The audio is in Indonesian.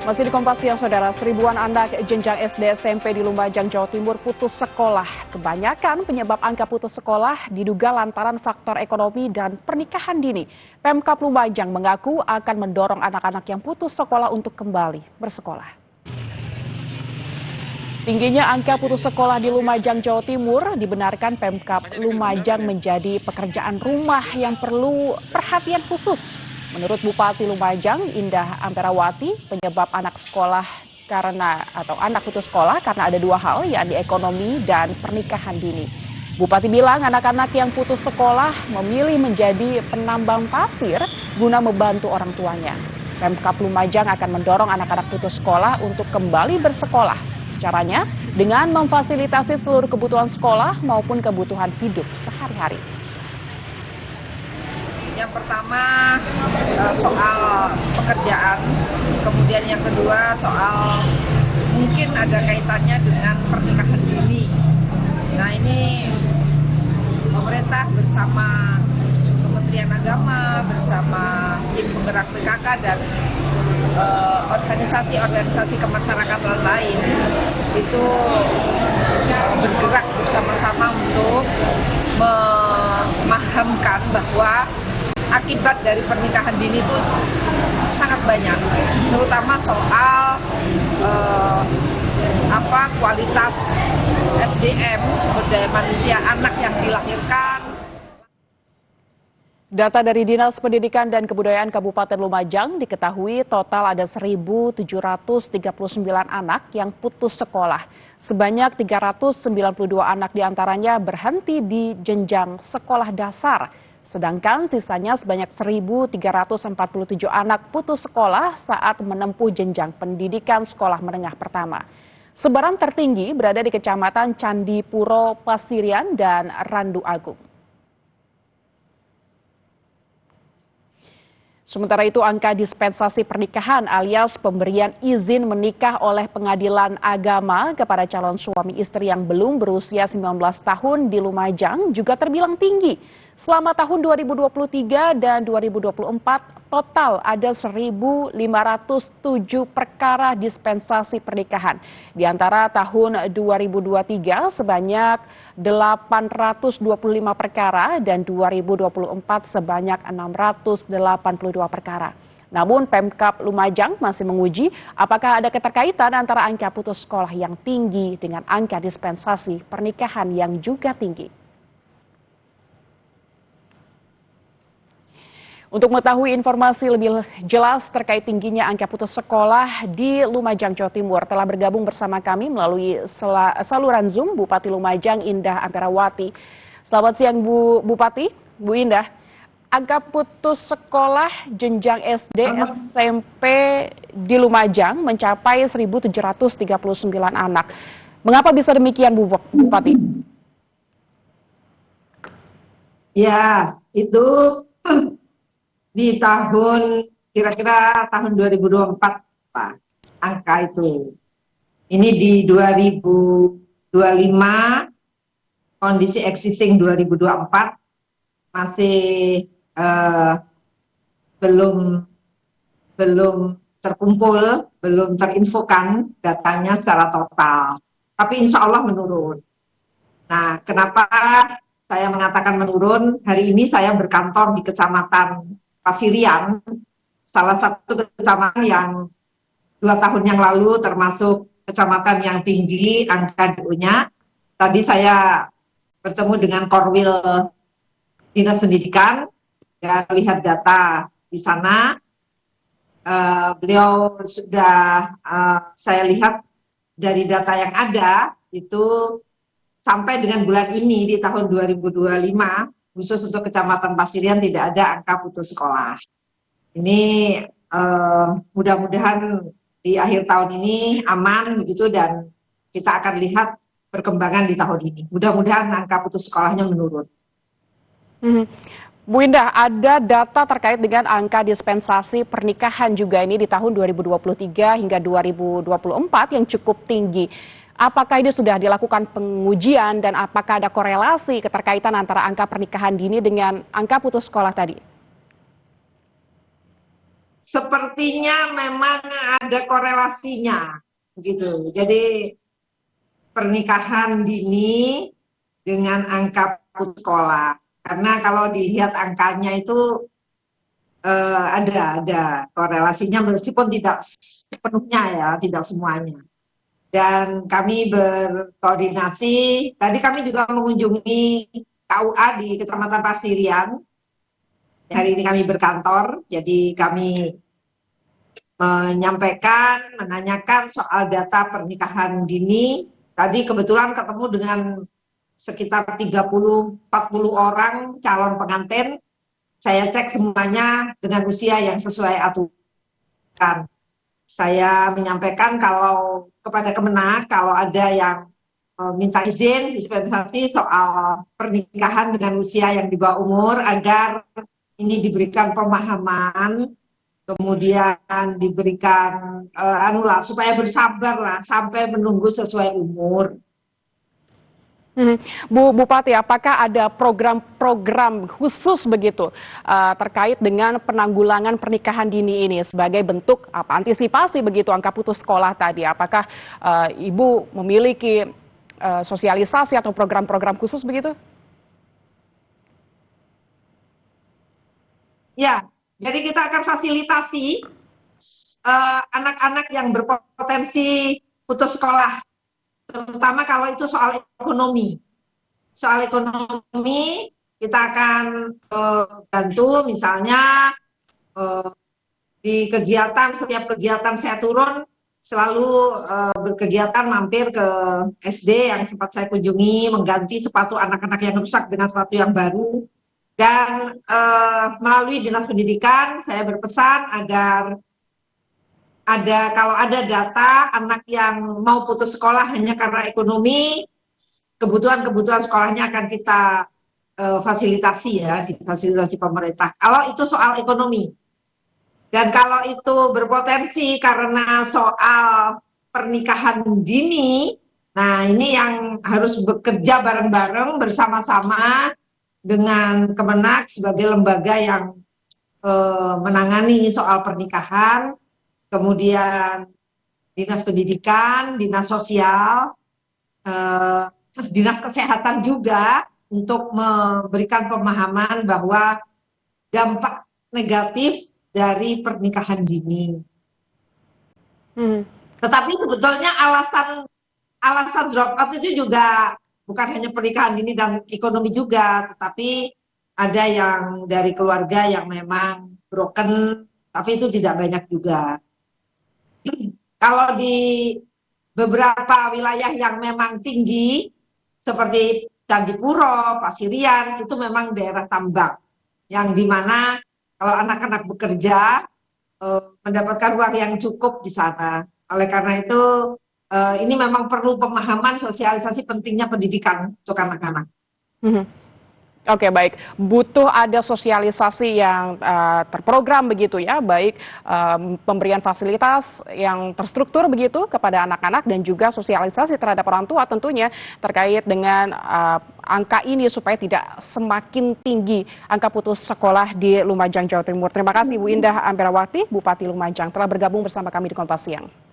Masih di Kompas Siang, Saudara, seribuan anak jenjang SD SMP di Lumajang, Jawa Timur putus sekolah. Kebanyakan penyebab angka putus sekolah diduga lantaran faktor ekonomi dan pernikahan dini. Pemkab Lumajang mengaku akan mendorong anak-anak yang putus sekolah untuk kembali bersekolah. Tingginya angka putus sekolah di Lumajang, Jawa Timur dibenarkan Pemkab Lumajang menjadi pekerjaan rumah yang perlu perhatian khusus. Menurut Bupati Lumajang, Indah Amperawati, penyebab anak putus sekolah karena ada dua hal, yakni ekonomi dan pernikahan dini. Bupati bilang anak-anak yang putus sekolah memilih menjadi penambang pasir guna membantu orang tuanya. Pemkab Lumajang akan mendorong anak-anak putus sekolah untuk kembali bersekolah. Caranya dengan memfasilitasi seluruh kebutuhan sekolah maupun kebutuhan hidup sehari-hari. Yang pertama soal pekerjaan, kemudian yang kedua soal mungkin ada kaitannya dengan pernikahan dini. Nah, ini pemerintah bersama Kementerian Agama, bersama tim penggerak PKK dan organisasi-organisasi kemasyarakatan lain itu bergerak bersama-sama untuk memahamkan bahwa akibat dari pernikahan dini itu sangat banyak, terutama soal kualitas SDM, sumber daya manusia anak yang dilahirkan. Data dari Dinas Pendidikan dan Kebudayaan Kabupaten Lumajang diketahui total ada 1.739 anak yang putus sekolah. Sebanyak 392 anak diantaranya berhenti di jenjang sekolah dasar. Sedangkan sisanya sebanyak 1.347 anak putus sekolah saat menempuh jenjang pendidikan sekolah menengah pertama. Sebaran tertinggi berada di Kecamatan Candipuro, Pasirian, dan Randu Agung. Sementara itu, angka dispensasi pernikahan alias pemberian izin menikah oleh pengadilan agama kepada calon suami istri yang belum berusia 19 tahun di Lumajang juga terbilang tinggi. Selama tahun 2023 dan 2024, total ada 1.507 perkara dispensasi pernikahan. Di antara tahun 2023 sebanyak 825 perkara dan 2024 sebanyak 682 perkara. Namun Pemkab Lumajang masih menguji apakah ada keterkaitan antara angka putus sekolah yang tinggi dengan angka dispensasi pernikahan yang juga tinggi. Untuk mengetahui informasi lebih jelas terkait tingginya angka putus sekolah di Lumajang, Jawa Timur, telah bergabung bersama kami melalui saluran Zoom Bupati Lumajang, Indah Amperawati. Selamat siang Bu Bupati, Bu Indah. Angka putus sekolah jenjang SD, SMP di Lumajang mencapai 1.739 anak. Mengapa bisa demikian Bu Bupati? Ya, itu di kira-kira tahun 2024, Pak, angka itu. Ini di 2025, kondisi existing 2024 masih belum terkumpul, belum terinfokan datanya secara total. Tapi insya Allah menurun. Nah, kenapa saya mengatakan menurun? Hari ini saya berkantor di Kecamatan Pasirian, salah satu kecamatan yang 2 tahun yang lalu termasuk kecamatan yang tinggi angka DO-nya. Tadi saya bertemu dengan Korwil Dinas Pendidikan dan melihat data di sana. Beliau sudah saya lihat dari data yang ada itu sampai dengan bulan ini di tahun 2025 khusus untuk Kecamatan Pasirian tidak ada angka putus sekolah. Ini mudah-mudahan di akhir tahun ini aman begitu dan kita akan lihat perkembangan di tahun ini. Mudah-mudahan angka putus sekolahnya menurun. Bu Indah, ada data terkait dengan angka dispensasi pernikahan juga ini di tahun 2023 hingga 2024 yang cukup tinggi. Apakah ini sudah dilakukan pengujian dan apakah ada korelasi keterkaitan antara angka pernikahan dini dengan angka putus sekolah tadi? sepertinya memang ada korelasinya, begitu. Jadi pernikahan dini dengan angka putus sekolah. Karena kalau dilihat angkanya itu ada korelasinya meskipun tidak sepenuhnya ya, tidak semuanya. Dan kami berkoordinasi, tadi kami juga mengunjungi KUA di Kecamatan Pasirian. Hari ini kami berkantor, jadi kami menanyakan soal data pernikahan dini. Tadi kebetulan ketemu dengan sekitar 30-40 orang calon pengantin. Saya cek semuanya dengan usia yang sesuai aturan. Saya menyampaikan kalau kepada Kemenak, kalau ada yang minta izin dispensasi soal pernikahan dengan usia yang di bawah umur, agar ini diberikan pemahaman, kemudian diberikan supaya bersabar lah sampai menunggu sesuai umur. Bu Bupati, apakah ada program-program khusus begitu terkait dengan penanggulangan pernikahan dini ini sebagai bentuk antisipasi begitu angka putus sekolah tadi? Apakah Ibu memiliki sosialisasi atau program-program khusus begitu? Ya, jadi kita akan fasilitasi anak-anak yang berpotensi putus sekolah, terutama kalau itu soal ekonomi. Soal ekonomi kita akan bantu, misalnya di setiap kegiatan saya turun selalu berkegiatan mampir ke SD yang sempat saya kunjungi, mengganti sepatu anak-anak yang rusak dengan sepatu yang baru. Dan melalui Dinas Pendidikan saya berpesan agar kalau ada data anak yang mau putus sekolah hanya karena ekonomi, kebutuhan sekolahnya akan kita fasilitasi ya, difasilitasi pemerintah. Kalau itu soal ekonomi. Dan kalau itu berpotensi karena soal pernikahan dini, nah ini yang harus bekerja bareng-bareng bersama-sama dengan Kemenak sebagai lembaga yang menangani soal pernikahan, kemudian Dinas Pendidikan, Dinas Sosial, Dinas Kesehatan juga untuk memberikan pemahaman bahwa dampak negatif dari pernikahan dini. Tetapi sebetulnya alasan drop out itu juga bukan hanya pernikahan dini dan ekonomi juga, tetapi ada yang dari keluarga yang memang broken, tapi itu tidak banyak juga. Kalau di beberapa wilayah yang memang tinggi, seperti Candipuro, Pasirian, itu memang daerah tambak, yang dimana kalau anak-anak bekerja, mendapatkan uang yang cukup di sana. Oleh karena itu, ini memang perlu pemahaman sosialisasi pentingnya pendidikan untuk anak-anak. Oke, baik. Butuh ada sosialisasi yang terprogram begitu ya, baik pemberian fasilitas yang terstruktur begitu kepada anak-anak dan juga sosialisasi terhadap orang tua tentunya terkait dengan angka ini supaya tidak semakin tinggi angka putus sekolah di Lumajang, Jawa Timur. Terima kasih Bu Indah Amperawati, Bupati Lumajang telah bergabung bersama kami di Kompas Siang.